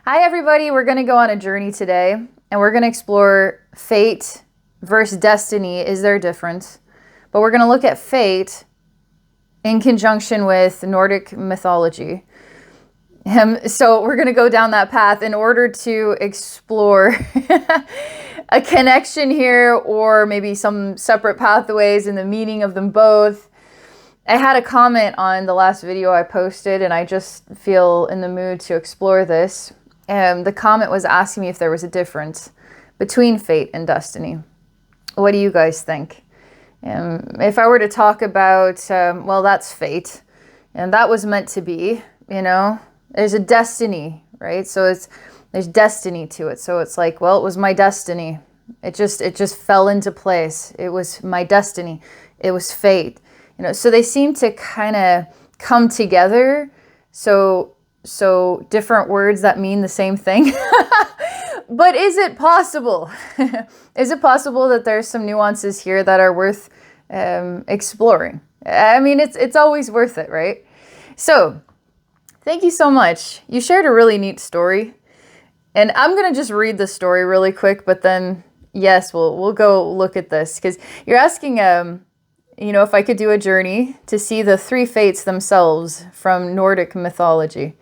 Hi everybody, we're going to go on a journey today and we're going to explore fate versus destiny. Is there a difference? But we're going to look at fate in conjunction with Nordic mythology. So we're going to go down that path in order to explore a connection here, or maybe some separate pathways and the meaning of them both. I had a comment on the last video I posted and I just feel in the mood to explore this. The comment was asking me if there was a difference between fate and destiny. What do you guys think? If I were to talk about, well, that's fate, and that was meant to be, there's a destiny, right? So there's destiny to it. So it's like, well, it was my destiny. It just fell into place. It was my destiny. It was fate. So they seem to kind of come together. So different words that mean the same thing. But is it possible? Is it possible that there's some nuances here that are worth exploring? I mean, it's always worth it, right? So thank you so much. You shared a really neat story. And I'm going to just read the story really quick, but then, yes, we'll go look at this. Because you're asking, if I could do a journey to see the three fates themselves from Nordic mythology.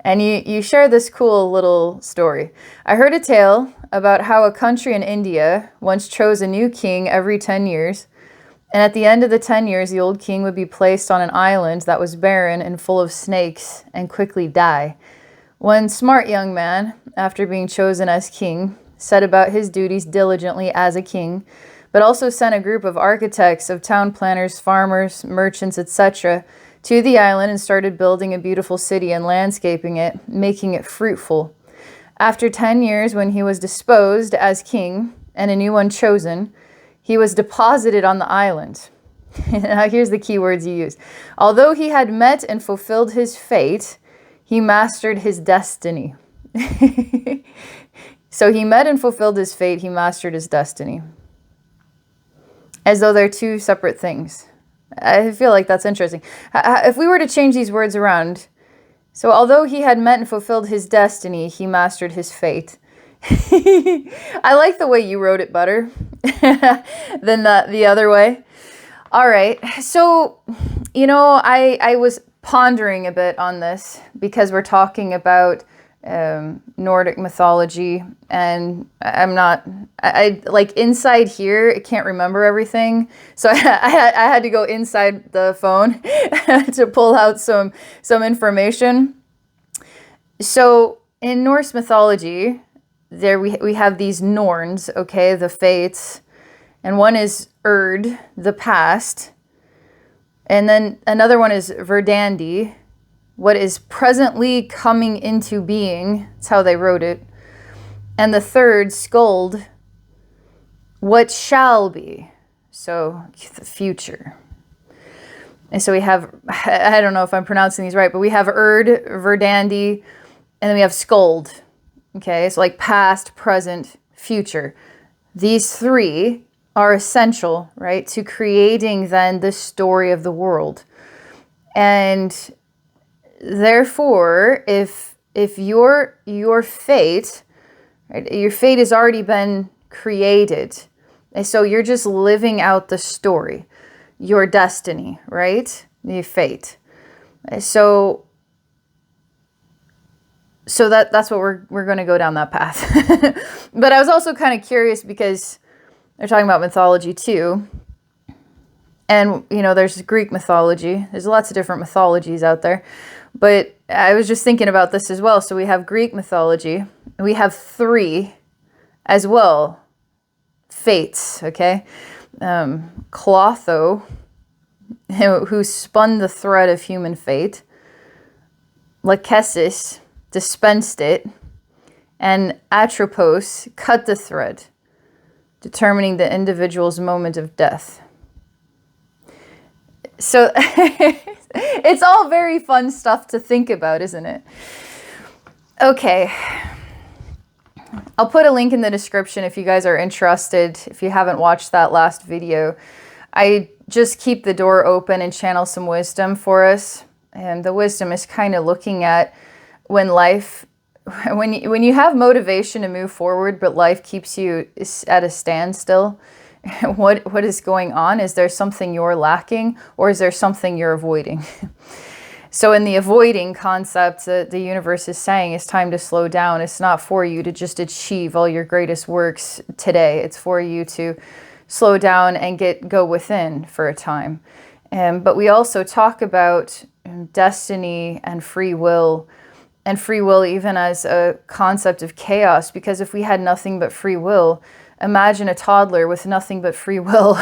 And you share this cool little story. I heard a tale about how a country in India once chose a new king every 10 years. And at the end of the 10 years, the old king would be placed on an island that was barren and full of snakes and quickly die. One smart young man, after being chosen as king, set about his duties diligently as a king, but also sent a group of architects, of town planners, farmers, merchants, etc., to the island and started building a beautiful city and landscaping it, making it fruitful. After 10 years, when he was disposed as king and a new one chosen, he was deposited on the island. Now here's the key words you use. Although he had met and fulfilled his fate, he mastered his destiny. So he met and fulfilled his fate, he mastered his destiny. As though they're two separate things. I feel like that's interesting. If we were to change these words around, so although he had met and fulfilled his destiny, he mastered his fate. I like the way you wrote it better than the other way. All right. So, I was pondering a bit on this because we're talking about Nordic mythology, and I like inside here, I can't remember everything. So I had to go inside the phone to pull out some information. So in Norse mythology, there we have these Norns, okay, the fates, and one is Erd, the past, and then another one is Verdandi, what is presently coming into being. That's how they wrote it. And the third, Skuld, what shall be. So the future. And so we have, I don't know if I'm pronouncing these right, but we have Erd, Verdandi, and then we have Skuld. Okay, so like past, present, future. These three are essential, right, to creating then the story of the world. And therefore, if your fate, right, your fate has already been created, and so you're just living out the story, your destiny, right? The fate. So that's what we're going to go down that path. But I was also kind of curious because they're talking about mythology too. And, there's Greek mythology. There's lots of different mythologies out there. But I was just thinking about this as well. So we have Greek mythology. We have three as well. Fates, okay? Clotho, who spun the thread of human fate. Lachesis dispensed it. And Atropos cut the thread, determining the individual's moment of death. So it's all very fun stuff to think about, isn't it? Okay. I'll put a link in the description if you guys are interested, if you haven't watched that last video. I just keep the door open and channel some wisdom for us. And the wisdom is kind of looking at when life when you have motivation to move forward, but life keeps you at a standstill, what is going on? Is there something you're lacking, or is there something you're avoiding? So in the avoiding concept, the universe is saying it's time to slow down. It's not for you to just achieve all your greatest works today. It's for you to slow down and go within for a time. But we also talk about destiny and free will even as a concept of chaos, because if we had nothing but free will, imagine a toddler with nothing but free will.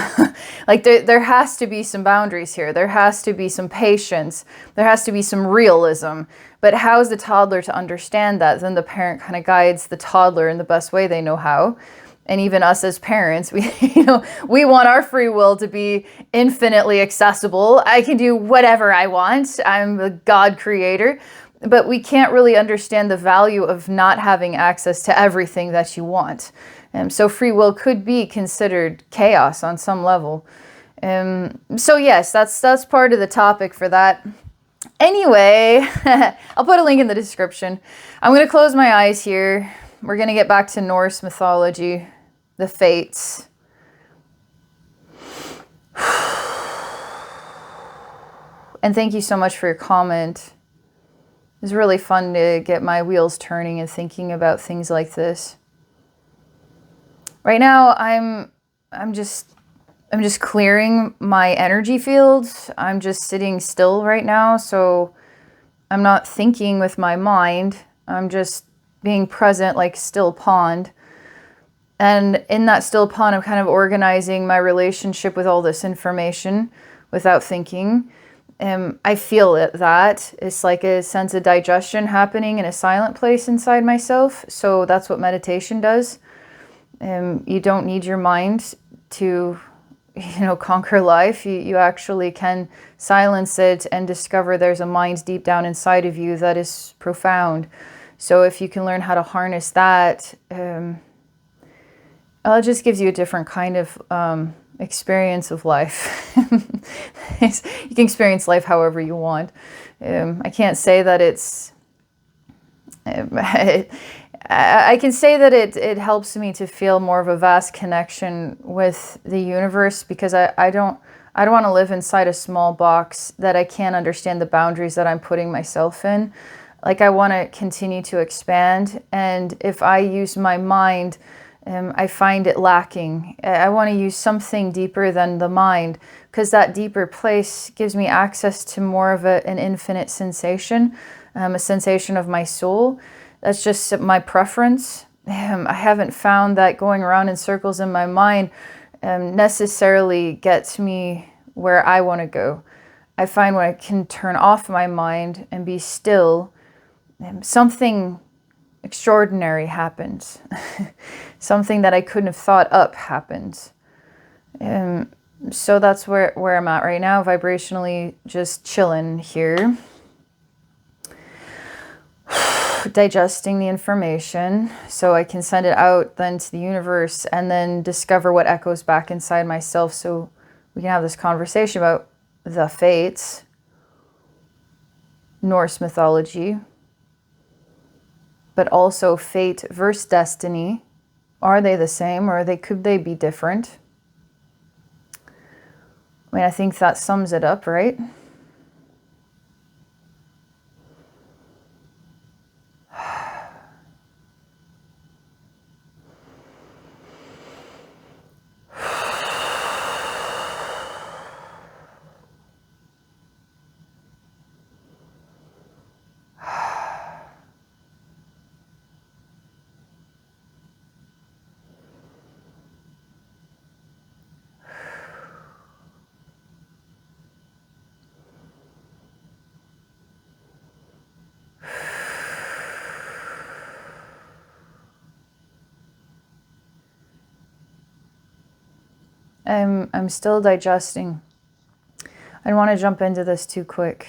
Like there has to be some boundaries here. There has to be some patience. There has to be some realism. But how is the toddler to understand that? Then the parent kind of guides the toddler in the best way they know how. And even us as parents, we want our free will to be infinitely accessible. I can do whatever I want. I'm the God creator. But we can't really understand the value of not having access to everything that you want. So free will could be considered chaos on some level. So yes, that's part of the topic for that. Anyway, I'll put a link in the description. I'm going to close my eyes here. We're going to get back to Norse mythology, the Fates. And thank you so much for your comment. It was really fun to get my wheels turning and thinking about things like this. Right now, I'm just clearing my energy fields. I'm just sitting still right now, so I'm not thinking with my mind. I'm just being present like still pond. And in that still pond, I'm kind of organizing my relationship with all this information without thinking. I feel that it's like a sense of digestion happening in a silent place inside myself. So that's what meditation does. You don't need your mind to, conquer life. You actually can silence it and discover there's a mind deep down inside of you that is profound. So if you can learn how to harness that, it just gives you a different kind of experience of life. You can experience life however you want. I can't say that it's... I can say that it helps me to feel more of a vast connection with the universe, because I don't want to live inside a small box that I can't understand the boundaries that I'm putting myself in. Like, I want to continue to expand, and if I use my mind, I find it lacking. I want to use something deeper than the mind, because that deeper place gives me access to more of an infinite sensation, a sensation of my soul. That's just my preference. I haven't found that going around in circles in my mind necessarily gets me where I want to go. I find when I can turn off my mind and be still, something extraordinary happens. Something that I couldn't have thought up happens. So that's where I'm at right now, vibrationally just chilling here. Digesting the information so I can send it out then to the universe, and then discover what echoes back inside myself, so we can have this conversation about the Fates, Norse mythology, but also fate versus destiny. Are they the same, or could they be different? I mean, I think that sums it up, right? I'm still digesting. I don't want to jump into this too quick.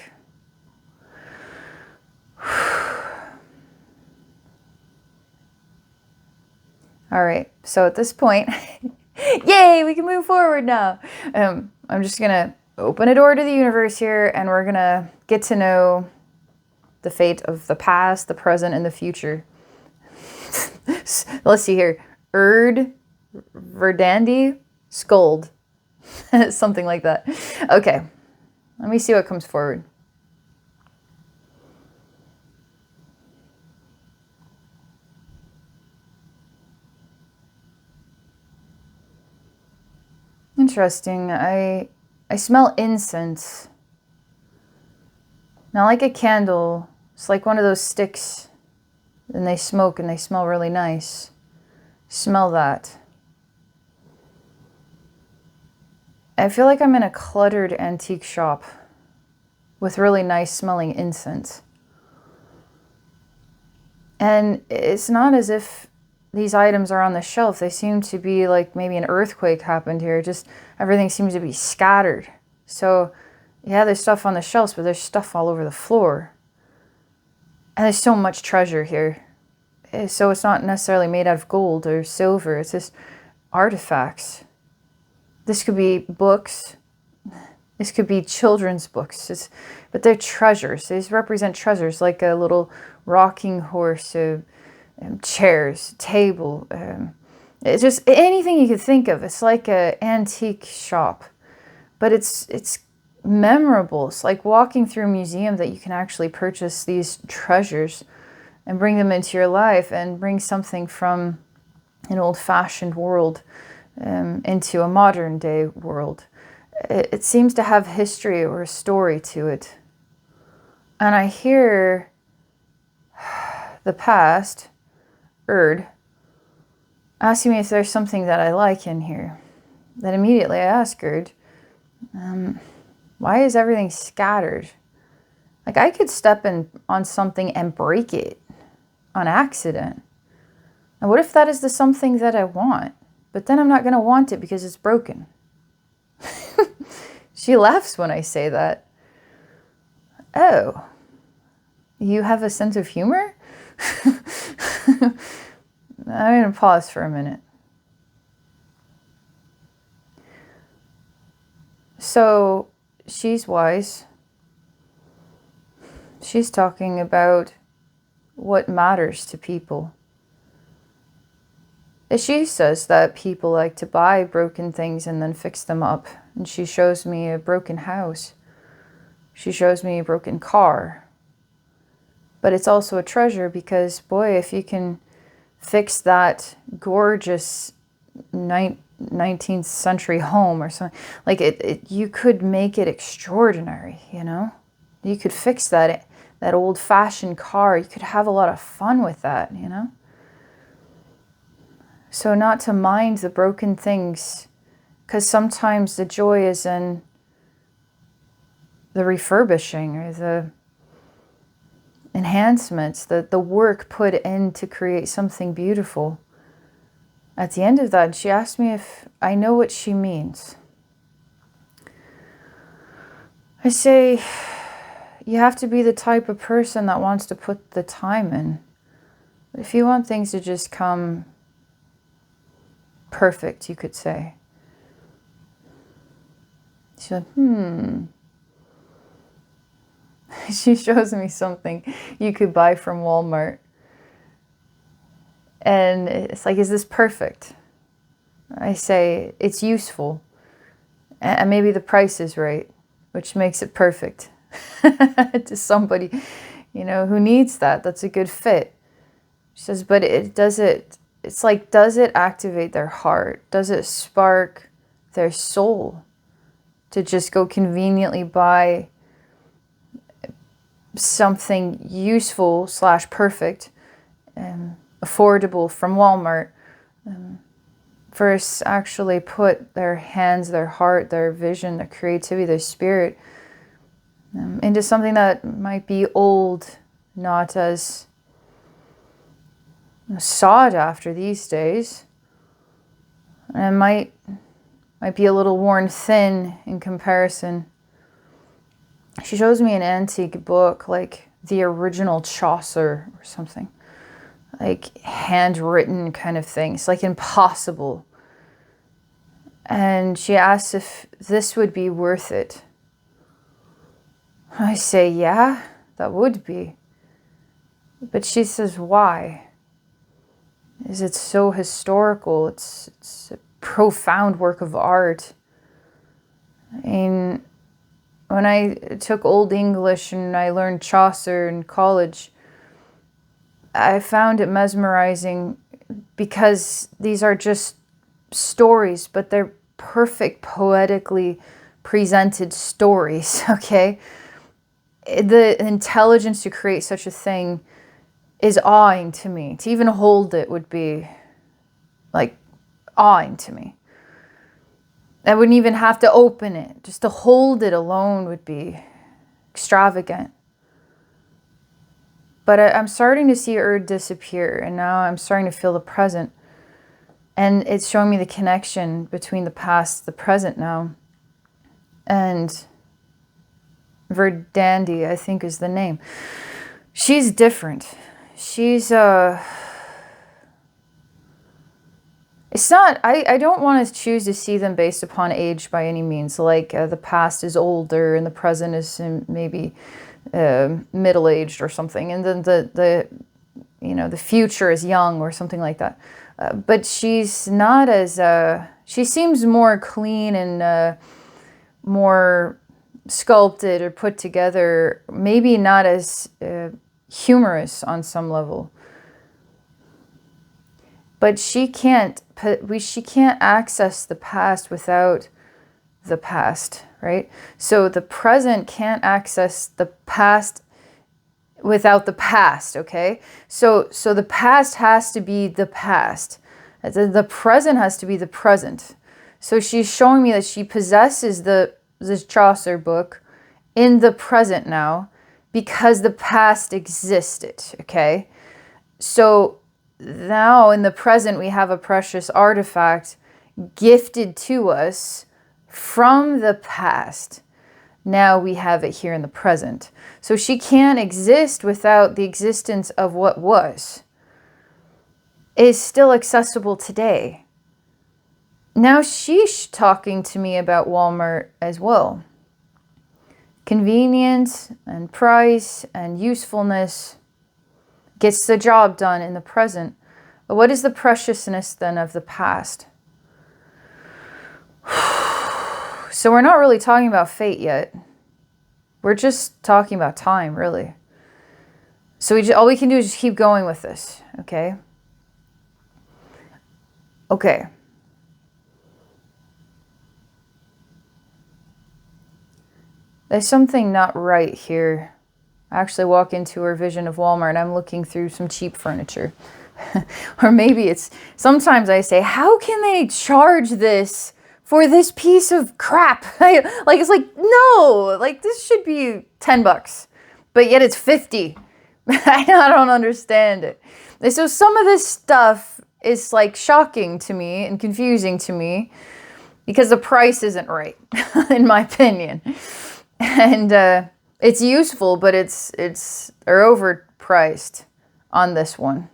All right, so at this point, yay, we can move forward now. I'm just going to open a door to the universe here, and we're going to get to know the fate of the past, the present, and the future. Let's see here. Verdandi, Skuld. Something like that. Okay. Let me see what comes forward. Interesting. I smell incense. Not like a candle. It's like one of those sticks. And they smoke and they smell really nice. Smell that. I feel like I'm in a cluttered antique shop with really nice smelling incense. And it's not as if these items are on the shelf. They seem to be like maybe an earthquake happened here. Just everything seems to be scattered. So yeah, there's stuff on the shelves, but there's stuff all over the floor. And there's so much treasure here. So it's not necessarily made out of gold or silver. It's just artifacts. This could be books. This could be children's books. But they're treasures. These represent treasures, like a little rocking horse, chairs, table. It's just anything you could think of. It's like an antique shop. But it's memorable. It's like walking through a museum that you can actually purchase these treasures and bring them into your life and bring something from an old-fashioned world into a modern day world. It seems to have history or a story to it. And I hear the past, asking me if there's something that I like in here. Then immediately I ask Erd, why is everything scattered? Like I could step on something and break it on accident. And what if that is the something that I want? But then I'm not going to want it because it's broken. She laughs when I say that. Oh, you have a sense of humor? I'm going to pause for a minute. So she's wise. She's talking about what matters to people. She says that people like to buy broken things and then fix them up. And she shows me a broken house. She shows me a broken car. But it's also a treasure because, boy, if you can fix that gorgeous 19th century home or something, like you could make it extraordinary, you know? You could fix that old-fashioned car. You could have a lot of fun with that, you know? So not to mind the broken things, because sometimes the joy is in the refurbishing or the enhancements, the work put in to create something beautiful. At the end of that, she asked me if I know what she means. I say, you have to be the type of person that wants to put the time in. But if you want things to just come perfect, you could say. She's like, She shows me something you could buy from Walmart. And it's like, is this perfect? I say, it's useful. And maybe the price is right, which makes it perfect to somebody, you know, who needs that. That's a good fit. She says, but it's like, does it activate their heart? Does it spark their soul to just go conveniently buy something useful / perfect and affordable from Walmart, versus actually put their hands, their heart, their vision, their creativity, their spirit into something that might be old, not as sought after these days, and might be a little worn thin in comparison. She shows me an antique book, like the original Chaucer or something, like handwritten kind of things, like impossible. And she asks if this would be worth it. I say, yeah, that would be. But she says, why? Is it so historical? It's a profound work of art. And when I took Old English and I learned Chaucer in college, I found it mesmerizing because these are just stories, but they're perfect poetically presented stories, okay? The intelligence to create such a thing is awing to me. To even hold it would be like awing to me. I wouldn't even have to open it. Just to hold it alone would be extravagant. But I'm starting to see Erd disappear, and now I'm starting to feel the present. And it's showing me the connection between the past, the present now. And Verdandi, I think is the name. She's different. She's, it's not, I don't want to choose to see them based upon age by any means. Like the past is older and the present is maybe middle-aged or something. And then the future is young or something like that. But she's not as, she seems more clean and more sculpted or put together, maybe not as humorous on some level. But she can't access the past without the past, right? So the present can't access the past without the past, okay? So the past has to be the past. The present has to be the present. So she's showing me that she possesses this Chaucer book in the present now because the past existed, okay? So now in the present we have a precious artifact gifted to us from the past. Now we have it here in the present. So she can't exist without the existence of what was. It is still accessible today. Now she's talking to me about Walmart as well. Convenience and price and usefulness gets the job done in the present. But what is the preciousness then of the past? So we're not really talking about fate yet. We're just talking about time, really. So all we can do is just keep going with this, okay? Okay. There's something not right here. I actually walk into her vision of Walmart and I'm looking through some cheap furniture. Or maybe it's, sometimes I say, how can they charge this for this piece of crap? It's like, no, like this should be $10, but yet it's 50. I don't understand it. And so some of this stuff is like shocking to me and confusing to me because the price isn't right, in my opinion. And it's useful, but it's overpriced on this one.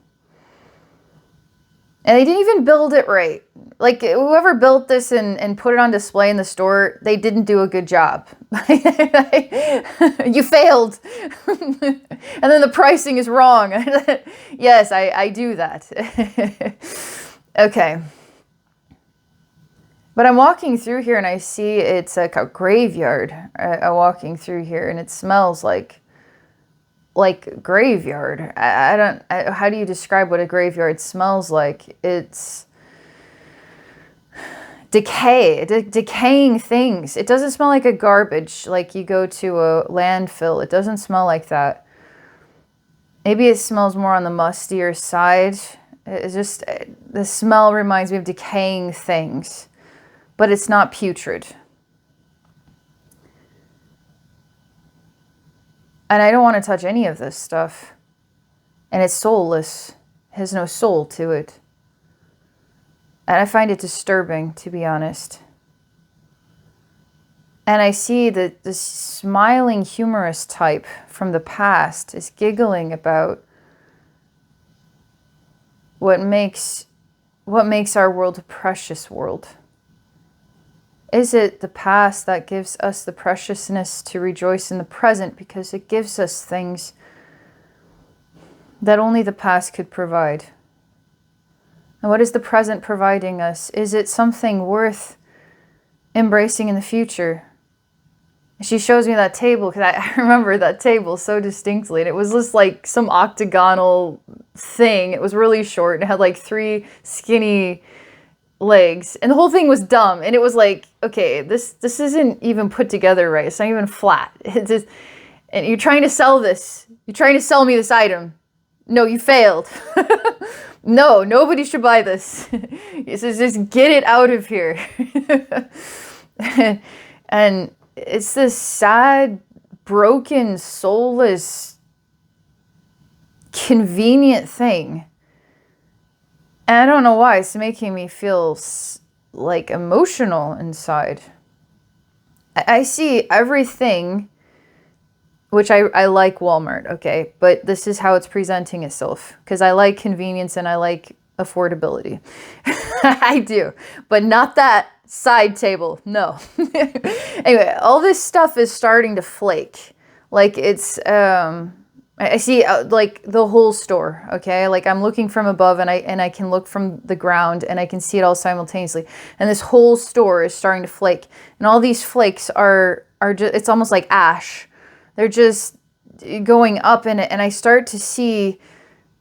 And they didn't even build it right. Like whoever built this and put it on display in the store, they didn't do a good job. You failed. And then the pricing is wrong. Yes, I do that. Okay. But I'm walking through here and I see it's like a graveyard. I'm walking through here and it smells like graveyard. How do you describe what a graveyard smells like? It's decaying things. It doesn't smell like a garbage, like you go to a landfill. It doesn't smell like that. Maybe it smells more on the mustier side. It's just, the smell reminds me of decaying things. But it's not putrid. And I don't want to touch any of this stuff. And it's soulless. It has no soul to it. And I find it disturbing, to be honest. And I see that the smiling humorous type from the past is giggling about what makes our world a precious world. Is it the past that gives us the preciousness to rejoice in the present because it gives us things that only the past could provide. And what is the present providing us? Is it something worth embracing in the future? She shows me that table, because I remember that table so distinctly. And it was just like some octagonal thing. It was really short and it had like 3 skinny legs. And the whole thing was dumb. And it was like, okay, this isn't even put together right. It's not even flat. It's just, and you're trying to sell this. You're trying to sell me this item. No, you failed. No, nobody should buy this. It says, just get it out of here. And it's this sad, broken, soulless, convenient thing. And I don't know why. It's making me feel like emotional inside. I see everything, which I like Walmart, okay? But this is how it's presenting itself. Because I like convenience and I like affordability. I do. But not that side table. No. Anyway, all this stuff is starting to flake. Like it's, I see like the whole store, okay? Like I'm looking from above and I can look from the ground and I can see it all simultaneously. And this whole store is starting to flake. And all these flakes are just, it's almost like ash. They're just going up in it. And I start to see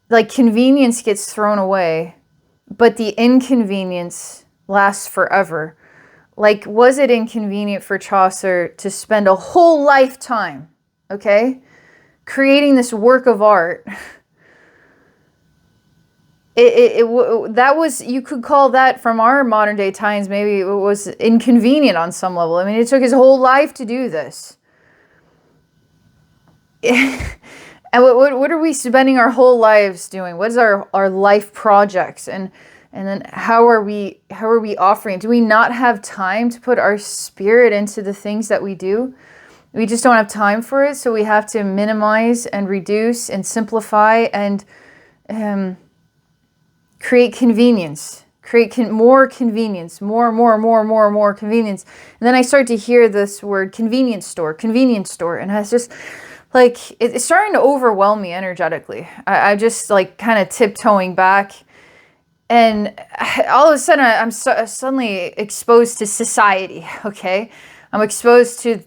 like convenience gets thrown away, but the inconvenience lasts forever. Like, was it inconvenient for Chaucer to spend a whole lifetime, okay, creating this work of art? That was, you could call that from our modern day times, maybe it was inconvenient on some level. I mean, it took his whole life to do this. And what are we spending our whole lives doing? What is our life projects? And then how are we offering? Do we not have time to put our spirit into the things that we do? We just don't have time for it. So we have to minimize and reduce and simplify and create convenience, more convenience, more convenience. And then I start to hear this word convenience store. And it's just like, it's starting to overwhelm me energetically. I just like kind of tiptoeing back. And all of a sudden, I'm suddenly exposed to society, okay? I'm exposed to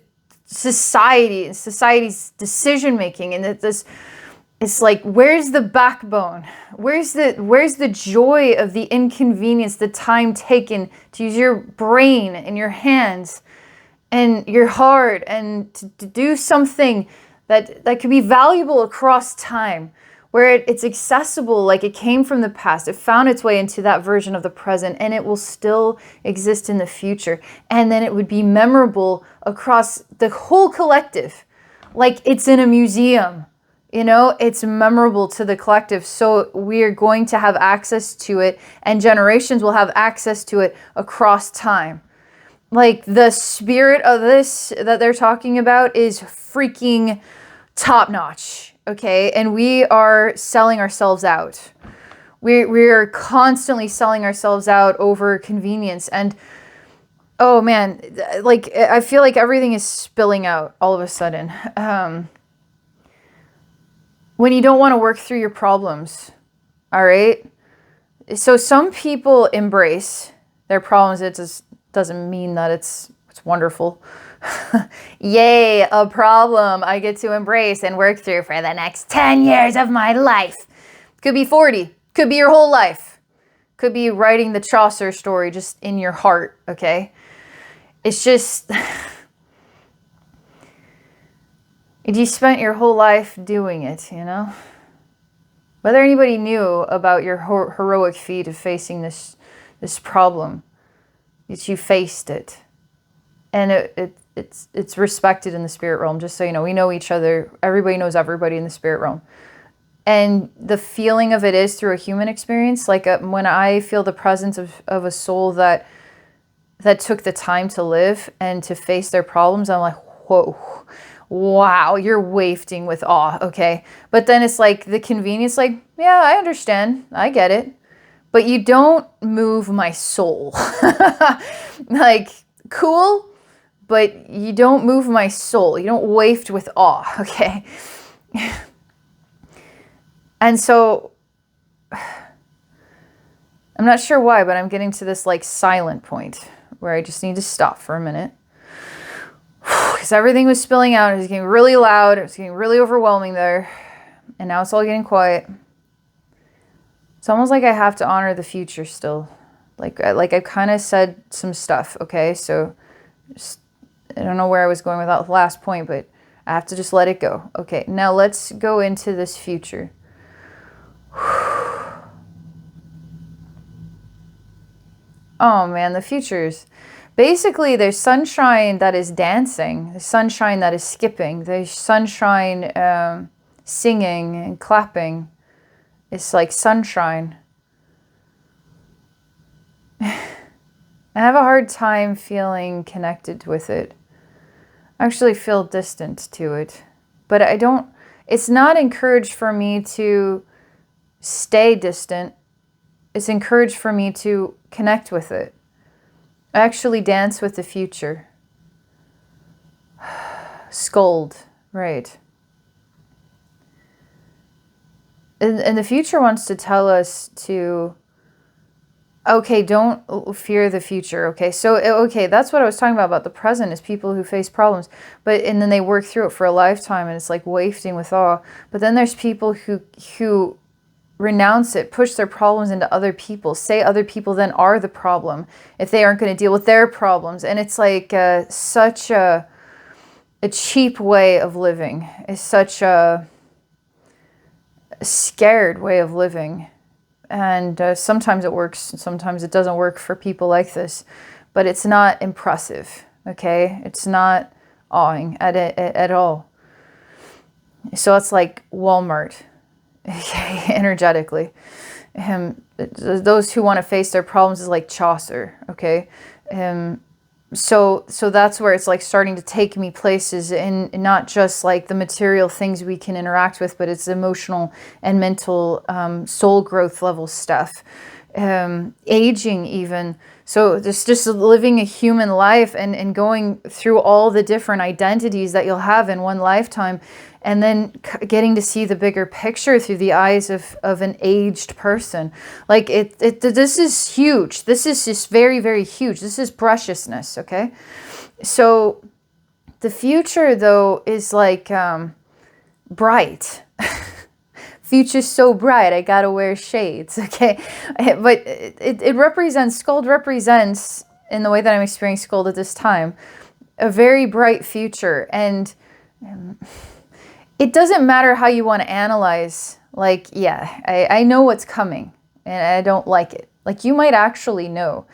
society and society's decision-making. And it's like, where's the backbone? Where's the joy of the inconvenience, the time taken to use your brain and your hands and your heart and to do something that could be valuable across time? Where it's accessible, like it came from the past. It found its way into that version of the present, and it will still exist in the future. And then it would be memorable across the whole collective. Like it's in a museum, you know, it's memorable to the collective. So we're going to have access to it, and generations will have access to it across time. Like the spirit of this that they're talking about is freaking top-notch. Okay, and we are selling ourselves out. We're constantly selling ourselves out over convenience. And oh man, like I feel like everything is spilling out all of a sudden. When you don't want to work through your problems, all right? So some people embrace their problems. It just doesn't mean that it's wonderful. Yay, a problem I get to embrace and work through for the next 10 years of my life. Could be 40, could be your whole life. Could be writing the Chaucer story just in your heart, okay? It's just, you spent your whole life doing it, you know? Whether anybody knew about your heroic feat of facing this problem, it's you faced it. And it's respected in the spirit realm, just so you know. We know each other. Everybody knows everybody in the spirit realm. And the feeling of it is through a human experience. Like when I feel the presence of a soul that took the time to live and to face their problems, I'm like, whoa, wow, you're wafting with awe, okay? But then it's like the convenience, like, yeah, I understand. I get it. But you don't move my soul. Like, cool, but you don't move my soul. You don't waft with awe, okay? And so I'm not sure why, but I'm getting to this like silent point where I just need to stop for a minute. Because everything was spilling out. It was getting really loud. It was getting really overwhelming there. And now it's all getting quiet. It's almost like I have to honor the future still. Like I kind of said some stuff, okay? So just, I don't know where I was going with that last point, but I have to just let it go. Okay, now let's go into this future. Oh man, the futures. Basically, there's sunshine that is dancing, there's sunshine that is skipping, there's sunshine singing and clapping. It's like sunshine. I have a hard time feeling connected with it. I actually feel distant to it. But I don't, it's not encouraged for me to stay distant. It's encouraged for me to connect with it. I actually dance with the future. Skuld, right. And the future wants to tell us to, okay, don't fear the future. Okay, so, okay, that's what I was talking about the present is people who face problems, and then they work through it for a lifetime and it's like wafting with awe. But then there's people who renounce it, push their problems into other people, say other people then are the problem if they aren't going to deal with their problems. And it's like such a cheap way of living. It's such a scared way of living. And sometimes it works, sometimes it doesn't work for people like this. But it's not impressive, okay? It's not awing at all. So it's like Walmart. Energetically, those who want to face their problems is like Chaucer, okay? So that's where it's like starting to take me places in not just like the material things we can interact with, but it's emotional and mental soul growth level stuff, aging even. So just living a human life and going through all the different identities that you'll have in one lifetime, and then getting to see the bigger picture through the eyes of an aged person. Like this is huge. This is just very, very huge. This is preciousness, okay? So the future, though, is like bright. Future's so bright, I gotta wear shades, okay? But it represents, Skuld represents, in the way that I'm experiencing Skuld at this time, a very bright future. And it doesn't matter how you want to analyze, like, yeah, I know what's coming and I don't like it. Like, you might actually know.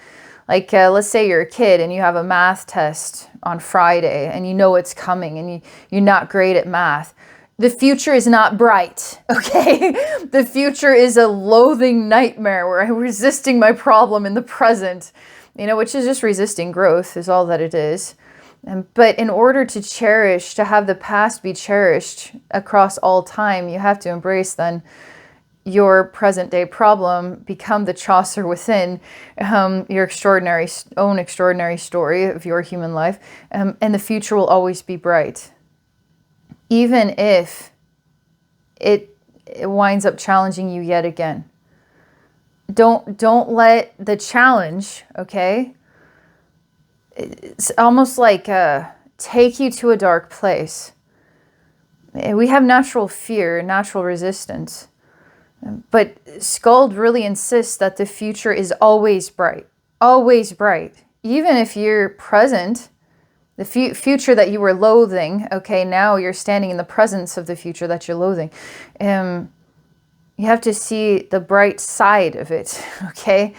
Like, let's say you're a kid and you have a math test on Friday and you know it's coming and you're not great at math. The future is not bright, okay? The future is a loathing nightmare where I'm resisting my problem in the present, which is just resisting growth is all that it is. But in order to cherish, to have the past be cherished across all time, you have to embrace then your present day problem, become the Chaucer within, your own extraordinary story of your human life, and the future will always be bright. Even if it winds up challenging you yet again. Don't let the challenge, okay? It's almost like take you to a dark place. We have natural fear, natural resistance. But Skuld really insists that the future is always bright. Always bright. Even if you're present, the future that you were loathing, okay, now you're standing in the presence of the future that you're loathing. You have to see the bright side of it, okay?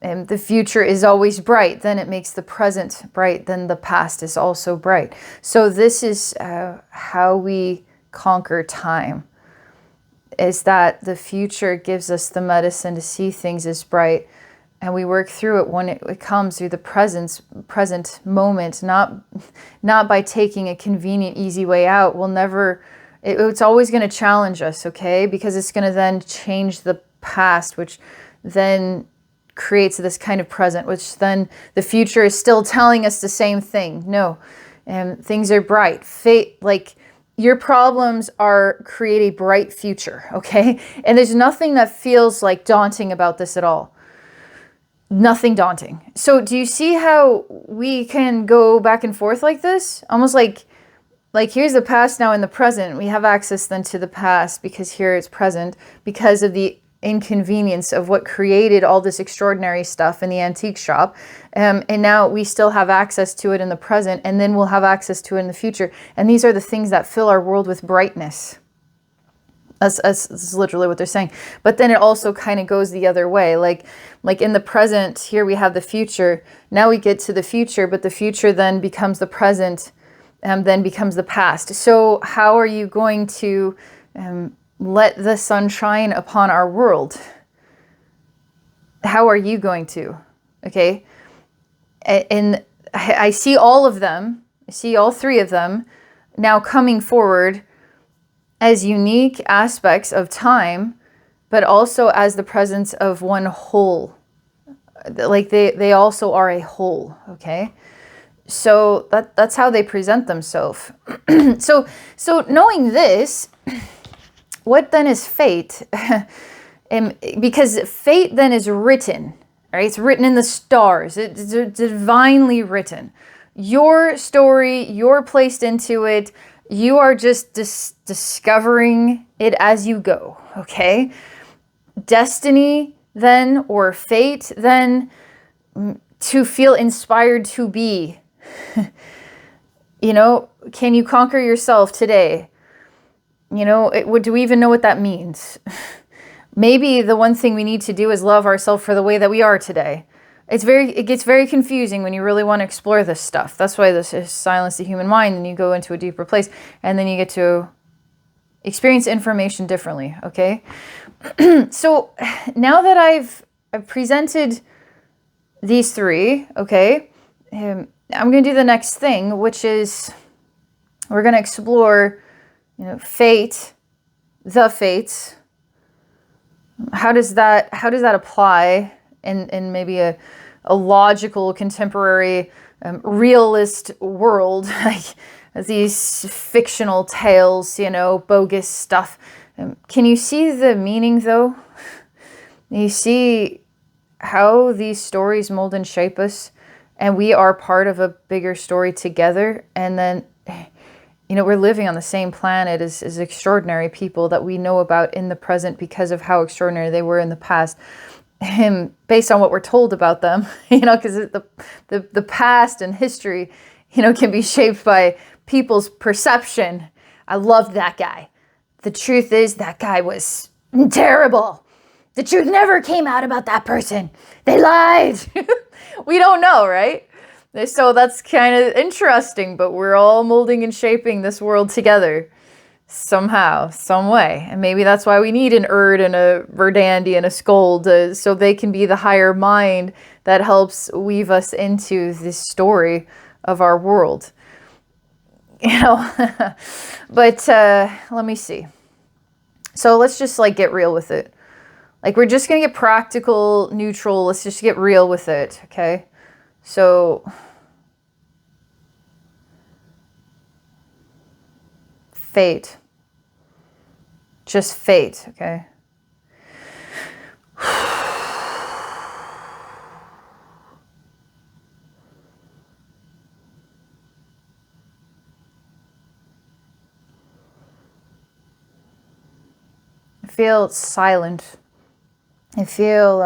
The future is always bright, then it makes the present bright, then the past is also bright. So this is how we conquer time, is that the future gives us the medicine to see things as bright, and we work through it when it comes through the present moment, not by taking a convenient, easy way out. It's always going to challenge us, okay? Because it's going to then change the past, which then creates this kind of present, which then the future is still telling us the same thing. No, things are bright. Fate, like your problems are create a bright future, okay? And there's nothing that feels like daunting about this at all. Nothing daunting. So do you see how we can go back and forth like this? Almost like here's the past now in the present. We have access then to the past because here it's present because of the inconvenience of what created all this extraordinary stuff in the antique shop. And now we still have access to it in the present, and then we'll have access to it in the future. And these are the things that fill our world with brightness. That's literally what they're saying. But then it also kind of goes the other way. Like in the present, here we have the future. Now we get to the future, but the future then becomes the present, then becomes the past. So how are you going to let the sun shine upon our world? How are you going to? Okay. And I see all of them. I see all three of them now coming forward as unique aspects of time, but also as the presence of one whole. Like they also are a whole, okay? So that's how they present themselves. So knowing this, what then is fate? Because fate then is written, right? It's written in the stars. It's divinely written. Your story, you're placed into it. You are just discovering it as you go, okay? Destiny then, or fate then, to feel inspired to be. You know, can you conquer yourself today? You know, do we even know what that means? Maybe the one thing we need to do is love ourselves for the way that we are today. It gets very confusing when you really want to explore this stuff. That's why this is Silence the Human Mind, and you go into a deeper place, and then you get to experience information differently, okay? So now that I've presented these three, okay, I'm going to do the next thing, which is we're going to explore, you know, fate, the fates. How does that apply in maybe a logical, contemporary, realist world, like these fictional tales, you know, bogus stuff? Can you see the meaning, though? You see how these stories mold and shape us, and we are part of a bigger story together. And then, you know, we're living on the same planet as extraordinary people that we know about in the present because of how extraordinary they were in the past. Based on what we're told about them, you know, because the past and history, you know, can be shaped by people's perception. I loved that guy. The truth is that guy was terrible. The truth never came out about that person. They lied. We don't know, right? So that's kind of interesting, but we're all molding and shaping this world together somehow, some way. And maybe that's why we need an Erd and a Verdandi and a Skuld, so they can be the higher mind that helps weave us into this story of our world. You know, but let me see. So let's just like get real with it. Like we're just going to get practical, neutral. Let's just get real with it, okay? So fate. Just fate, okay? I feel silent. I feel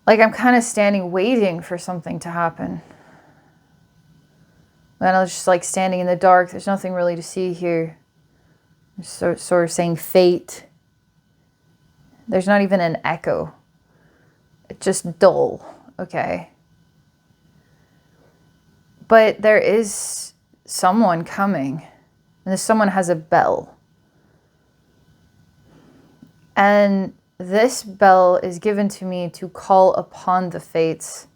like I'm kind of standing waiting for something to happen. And I was just like standing in the dark. There's nothing really to see here. Sort of saying fate. There's not even an echo. It's just dull, okay? But there is someone coming. And this someone has a bell. And this bell is given to me to call upon the fates.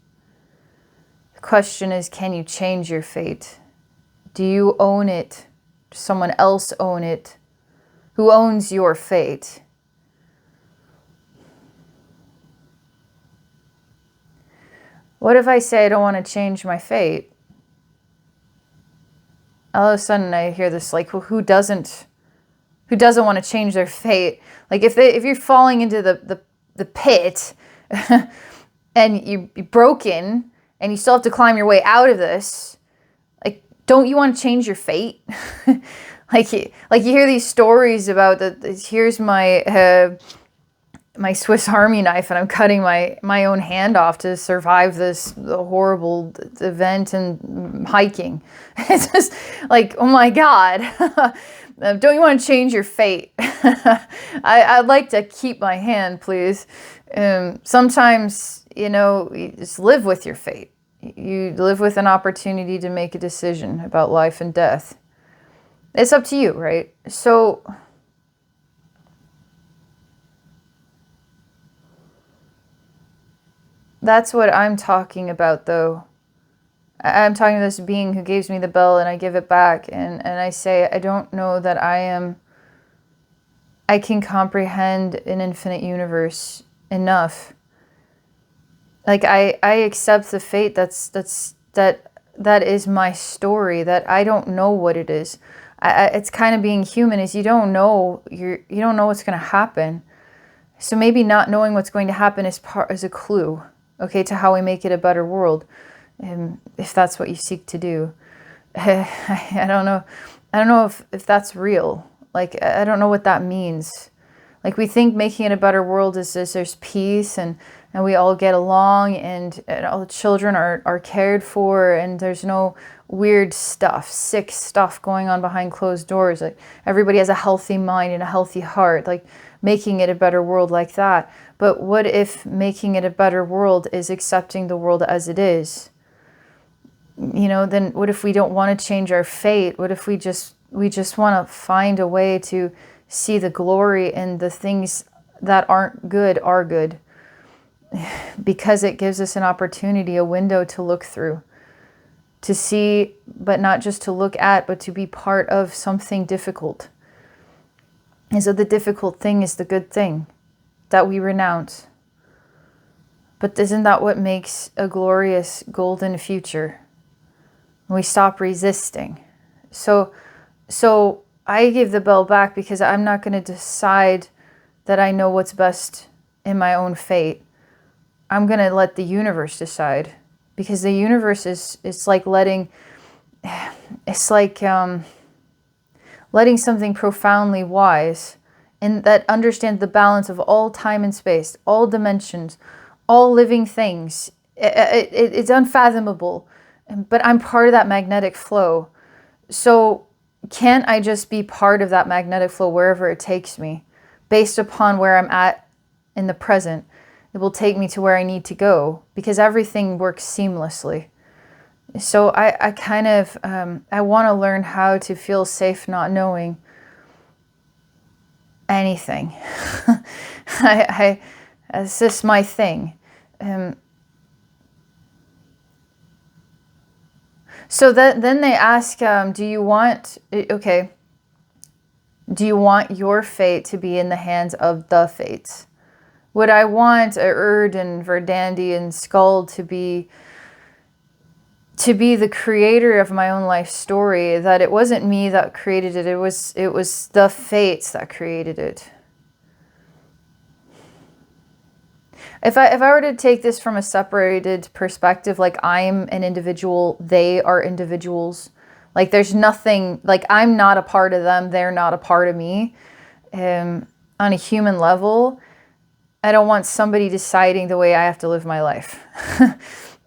The question is, can you change your fate? Do you own it? Does someone else own it? Who owns your fate? What if I say I don't want to change my fate? all of a sudden I hear this, like, who doesn't want to change their fate? Like, if you're falling into the pit and you're broken and you still have to climb your way out of this, like, don't you want to change your fate? like you hear these stories about here's my my Swiss Army knife and I'm cutting my own hand off to survive this horrible event and hiking. It's just like, oh my God. Don't you want to change your fate? I'd like to keep my hand, please. Sometimes, you just live with your fate. You live with an opportunity to make a decision about life and death. It's up to you, right? So that's what I'm talking about, though. I'm talking to this being who gives me the bell and I give it back. And I say, I don't know that I can comprehend an infinite universe enough. Like, I accept the fate that is my story, that I don't know what it is. It's kind of being human, is you don't know what's going to happen. So maybe not knowing what's going to happen is a clue, okay, to how we make it a better world, if that's what you seek to do. I don't know if that's real. Like, I don't know what that means. Like, we think making it a better world is there's peace and we all get along and all the children are cared for and there's no weird stuff, sick stuff going on behind closed doors. Like, everybody has a healthy mind and a healthy heart. Like, making it a better world like that. But what if making it a better world is accepting the world as it is? Then what if we don't want to change our fate? What if we just want to find a way to see the glory in the things that aren't good are good? Because it gives us an opportunity, a window to look through, to see, but not just to look at, but to be part of something difficult. And so the difficult thing is the good thing that we renounce. But isn't that what makes a glorious golden future? We stop resisting. So I give the bell back because I'm not going to decide that I know what's best in my own fate. I'm going to let the universe decide, because the universe it's like letting something profoundly wise and that understands the balance of all time and space, all dimensions, all living things. It's unfathomable, but I'm part of that magnetic flow. So can't I just be part of that magnetic flow wherever it takes me, based upon where I'm at in the present? It will take me to where I need to go, because everything works seamlessly. So I kind of, I want to learn how to feel safe not knowing anything. It's just my thing. So then they ask, do you want your fate to be in the hands of the fates? Would I want Urd and Verdandi and Skuld to be the creator of my own life story, that it wasn't me that created it, it was the fates that created it? If I were to take this from a separated perspective, like I'm an individual, they are individuals, like there's nothing, like I'm not a part of them, they're not a part of me, on a human level, I don't want somebody deciding the way I have to live my life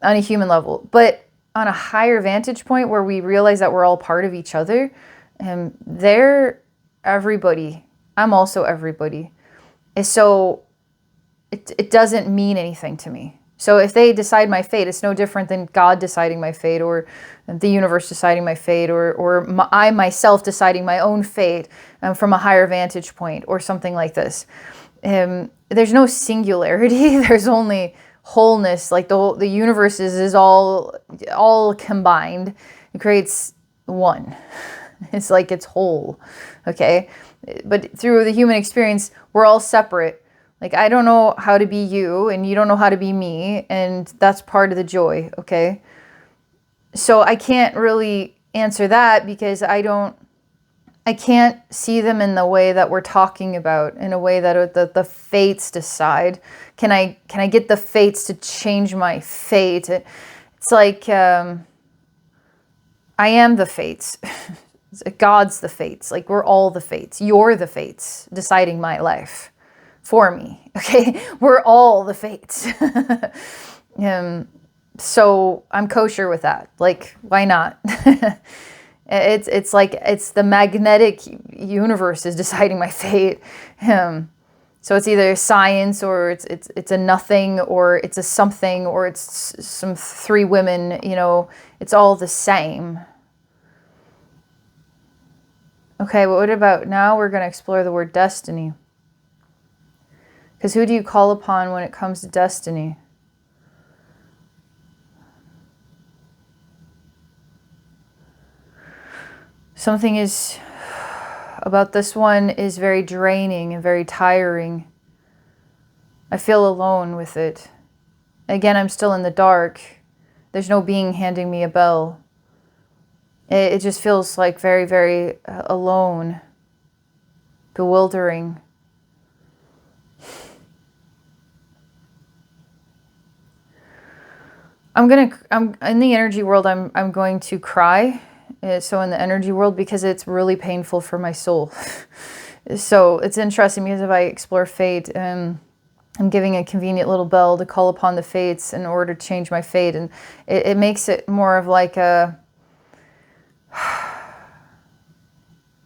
on a human level. But on a higher vantage point where we realize that we're all part of each other, they're everybody. I'm also everybody. And so it doesn't mean anything to me. So if they decide my fate, it's no different than God deciding my fate, or the universe deciding my fate, or I myself deciding my own fate from a higher vantage point, or something like this. There's no singularity. There's only wholeness. Like the universe is all combined. It creates one. It's like it's whole. Okay, but through the human experience, we're all separate. Like I don't know how to be you, and you don't know how to be me, and that's part of the joy. Okay, so I can't really answer that because I can't see them in the way that we're talking about, in a way that the fates decide. Can I get the fates to change my fate? It's like I am the fates. God's the fates. Like, we're all the fates. You're the fates deciding my life for me. Okay, we're all the fates. So I'm kosher with that. Like, why not? It's like it's the magnetic universe is deciding my fate. So it's either science, or it's a nothing, or it's a something, or it's some three women. You know, it's all the same. Okay, well, what about now? We're going to explore the word destiny. Because who do you call upon when it comes to destiny? Something is about this one is very draining and very tiring. I feel alone with it. Again, I'm still in the dark. There's no being handing me a bell. It just feels like very, very alone, bewildering. I'm in the energy world. I'm going to cry. So in the energy world, because it's really painful for my soul. So it's interesting because if I explore fate, I'm giving a convenient little bell to call upon the fates in order to change my fate. And it makes it more of like a...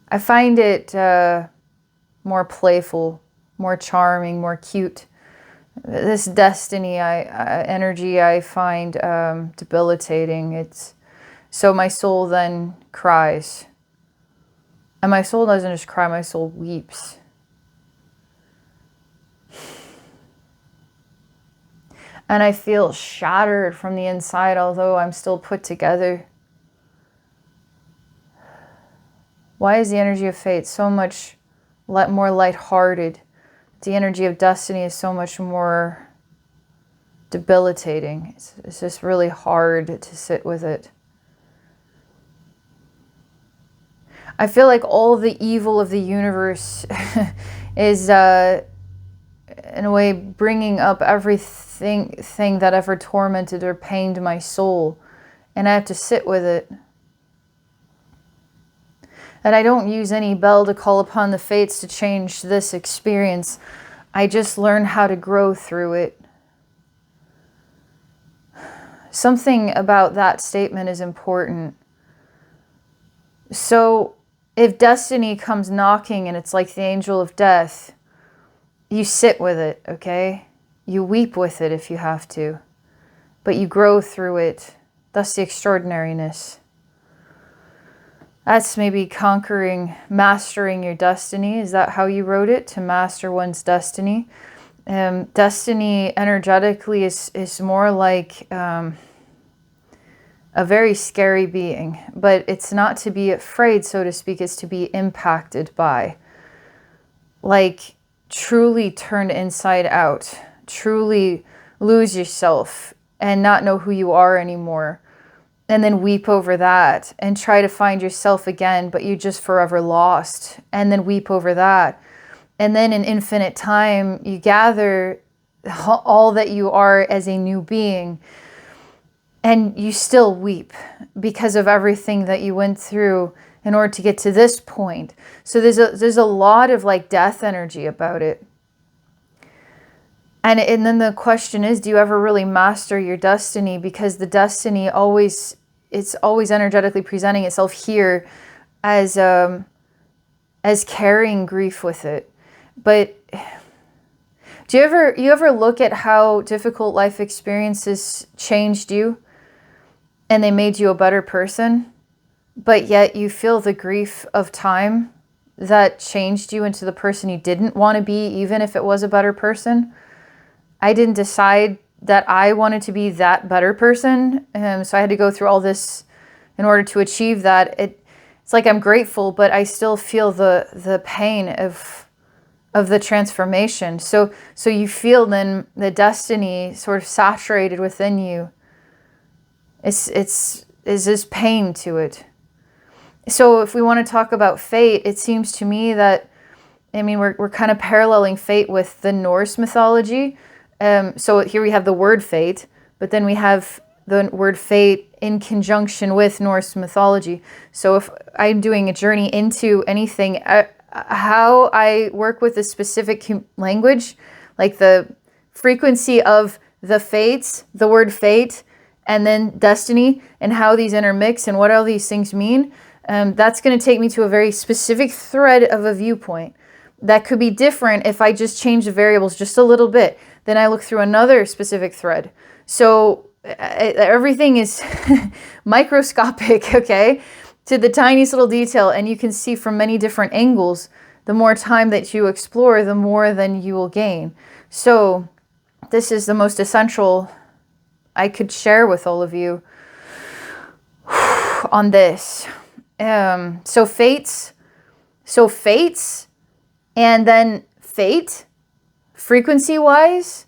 I find it more playful, more charming, more cute. This destiny energy I find debilitating. So my soul then cries. And my soul doesn't just cry, my soul weeps. And I feel shattered from the inside, although I'm still put together. Why is the energy of fate so much more lighthearted? The energy of destiny is so much more debilitating. It's just really hard to sit with it. I feel like all the evil of the universe is, in a way, bringing up everything that ever tormented or pained my soul. And I have to sit with it. And I don't use any bell to call upon the fates to change this experience. I just learn how to grow through it. Something about that statement is important. So if destiny comes knocking and it's like the angel of death, you sit with it, okay? You weep with it if you have to, but you grow through it. That's the extraordinariness. That's maybe mastering your destiny. Is that how you wrote it? To master one's destiny. Destiny energetically is more like a very scary being, but it's not to be afraid, so to speak, it's to be impacted by. Like, truly turn inside out, truly lose yourself and not know who you are anymore. And then weep over that and try to find yourself again, but you're just forever lost. And then weep over that. And then in infinite time, you gather all that you are as a new being. And you still weep because of everything that you went through in order to get to this point. So there's a lot of like death energy about it. And then the question is, do you ever really master your destiny? Because the destiny it's always energetically presenting itself here as carrying grief with it. But do you ever look at how difficult life experiences changed you and they made you a better person, but yet you feel the grief of time that changed you into the person you didn't want to be, even if it was a better person? I didn't decide that I wanted to be that better person, so I had to go through all this in order to achieve that. It's like I'm grateful, but I still feel the pain of the transformation. So you feel then the destiny sort of saturated within you. Is this pain to it. So if we want to talk about fate, it seems to me that, I mean, we're kind of paralleling fate with the Norse mythology. So here we have the word fate, but then we have the word fate in conjunction with Norse mythology. So if I'm doing a journey into anything, how I work with a specific language, like the frequency of the fates, the word fate, and then destiny, and how these intermix and what all these things mean, that's going to take me to a very specific thread of a viewpoint that could be different if I just change the variables just a little bit. Then I look through another specific thread. So everything is microscopic, okay, to the tiniest little detail, and you can see from many different angles. The more time that you explore, the more then you will gain. So this is the most essential I could share with all of you on this. So fates, and then fate, frequency-wise,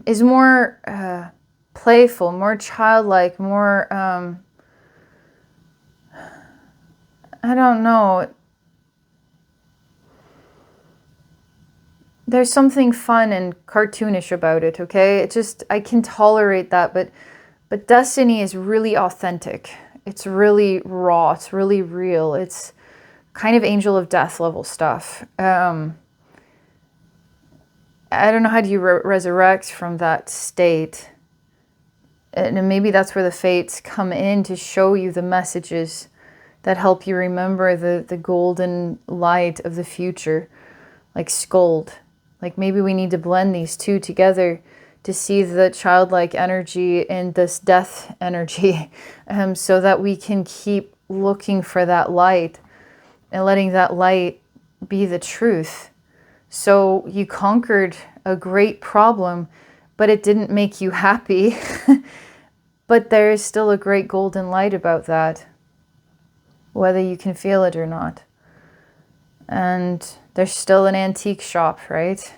is more playful, more childlike, more, I don't know. There's something fun and cartoonish about it, okay? It just, I can tolerate that, but destiny is really authentic. It's really raw. It's really real. It's kind of angel of death level stuff. I don't know how do you resurrect from that state. And maybe that's where the fates come in to show you the messages that help you remember the golden light of the future, like Skuld. Like maybe we need to blend these two together to see the childlike energy and this death energy, so that we can keep looking for that light and letting that light be the truth. So you conquered a great problem, but it didn't make you happy. But there is still a great golden light about that, whether you can feel it or not. And there's still an antique shop, right?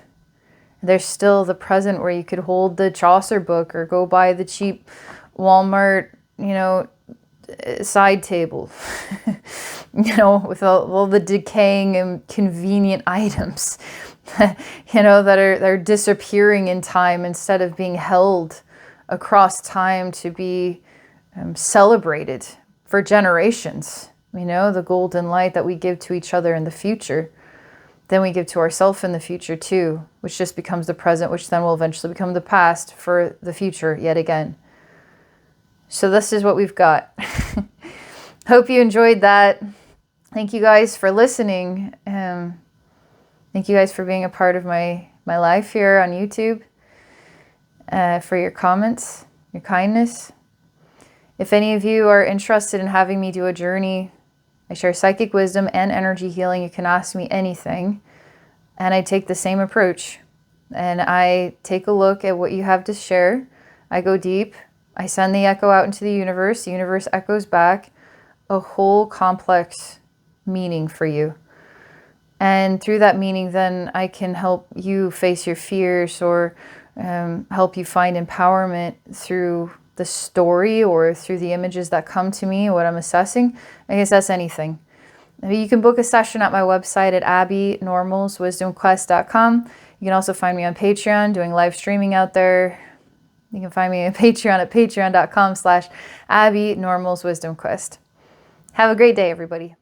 There's still the present where you could hold the Chaucer book or go buy the cheap Walmart, side table, with all the decaying and convenient items, that are disappearing in time instead of being held across time to be celebrated for generations. The golden light that we give to each other in the future, then we give to ourselves in the future too, which just becomes the present, which then will eventually become the past for the future yet again. So this is what we've got. Hope you enjoyed that. Thank you guys for listening. Thank you guys for being a part of my life here on YouTube, for your comments, your kindness. If any of you are interested in having me do a journey, I share psychic wisdom and energy healing. You can ask me anything. And I take the same approach. And I take a look at what you have to share. I go deep. I send the echo out into the universe. The universe echoes back a whole complex meaning for you. And through that meaning, then I can help you face your fears, or help you find empowerment through the story or through the images that come to me, what I'm assessing. I guess that's anything. You can book a session at my website at abbeynormalswisdomquest.com. You can also find me on Patreon doing live streaming out there. You can find me on Patreon at patreon.com/abbeynormalswisdomquest. Have a great day, everybody.